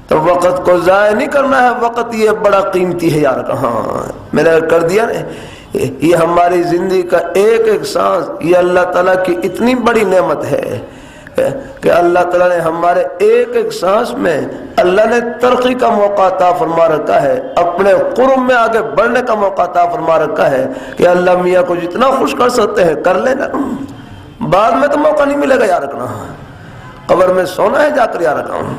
تو وقت کو ضائع نہیں کرنا ہے، وقت یہ بڑا قیمتی ہے یار. ہاں میں نے کر دیا نا، یہ ہماری زندگی کا ایک ایک سانس یہ اللہ تعالیٰ کی اتنی بڑی نعمت ہے کہ اللہ تعالیٰ نے ہمارے ایک ایک سانس میں اللہ نے ترقی کا موقع عطا فرما رکھا ہے، اپنے قرب میں آگے بڑھنے کا موقع عطا فرما رکھا ہے کہ اللہ میاں کو جتنا خوش کر سکتے ہیں کر لینا، بعد میں تو موقع نہیں ملے گا یار رکھنا، قبر میں سونا ہے جا کر یار رکھنا.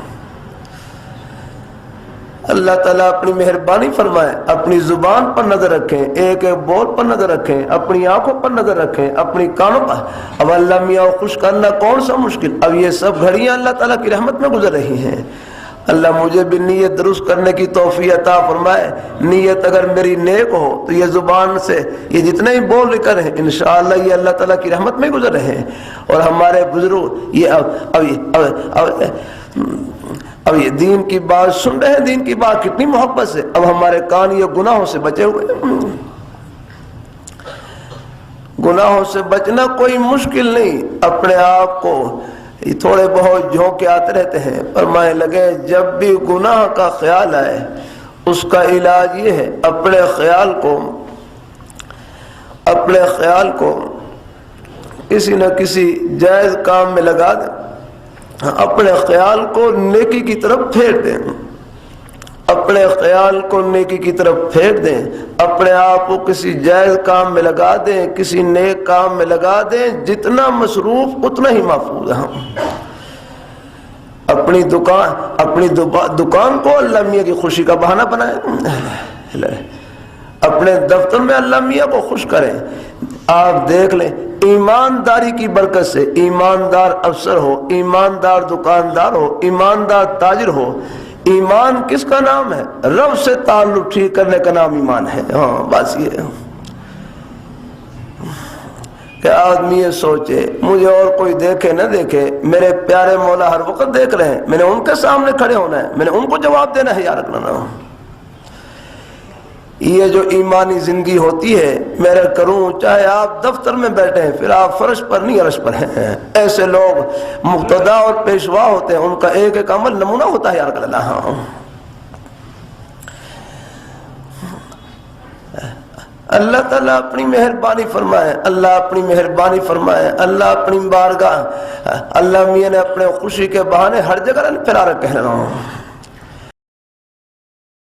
اللہ تعالیٰ اپنی مہربانی فرمائے، اپنی زبان پر نظر رکھیں، ایک ایک بول پر نظر رکھیں، اپنی آنکھوں پر نظر رکھیں، اپنی کانوں پر. اب اللہ میاں کو خوش کرنا کون سا مشکل، اب یہ سب گھڑیاں اللہ تعالیٰ کی رحمت میں گزر رہی ہیں. اللہ مجھے بھی نیت درست کرنے کی توفیق عطا فرمائے. نیت اگر میری نیک ہو تو یہ زبان سے یہ جتنے ہی بول کر ہیں انشاءاللہ یہ اللہ تعالیٰ کی رحمت میں گزر رہے ہیں. اور ہمارے بزرگ یہ اب یہ دین کی بات سن رہے ہیں، دین کی بات کتنی محبت سے. اب ہمارے کان یہ گناہوں سے بچے ہوئے ہیں. گناہوں سے بچنا کوئی مشکل نہیں، اپنے آپ کو تھوڑے بہت جھونکے آتے رہتے ہیں. فرمانے لگے جب بھی گناہ کا خیال آئے اس کا علاج یہ ہے اپنے خیال کو کسی نہ کسی جائز کام میں لگا دیں، اپنے خیال کو نیکی کی طرف پھیر دیں، اپنے خیال کو نیکی کی طرف پھیر دیں، اپنے آپ کو کسی جائز کام میں لگا دیں، کسی نیک کام میں لگا دیں. جتنا مصروف اتنا ہی محفوظ ہے. اپنی دکان کو اللہ میاں کی خوشی کا بہانہ بنائیں، اپنے دفتر میں اللہ میاں کو خوش کریں. آپ دیکھ لیں ایمانداری کی برکت سے ایماندار افسر ہو، ایماندار دکاندار ہو، ایماندار تاجر ہو، ایمان کس کا نام ہے؟ رب سے تعلق ٹھیک کرنے کا نام ایمان ہے. ہاں بس یہ ہے کہ آدمی یہ سوچے مجھے اور کوئی دیکھے نہ دیکھے، میرے پیارے مولا ہر وقت دیکھ رہے ہیں، میں نے ان کے سامنے کھڑے ہونا ہے، میں نے ان کو جواب دینا ہے. یاد رکھنا یہ جو ایمانی زندگی ہوتی ہے، میں کروں چاہے آپ دفتر میں بیٹھے ہیں پھر آپ فرش پر نہیں عرش پر ہیں. ایسے لوگ مقتدا اور پیشوا ہوتے ہیں، ان کا ایک ایک عمل نمونہ ہوتا ہے. یار اللہ اللہ تعالیٰ اپنی مہربانی فرمائے، اللہ اپنی مہربانی فرمائے. اللہ اپنی بارگاہ، اللہ میاں نے اپنے خوشی کے بہانے ہر جگہ پھیلا رکھے ہیں.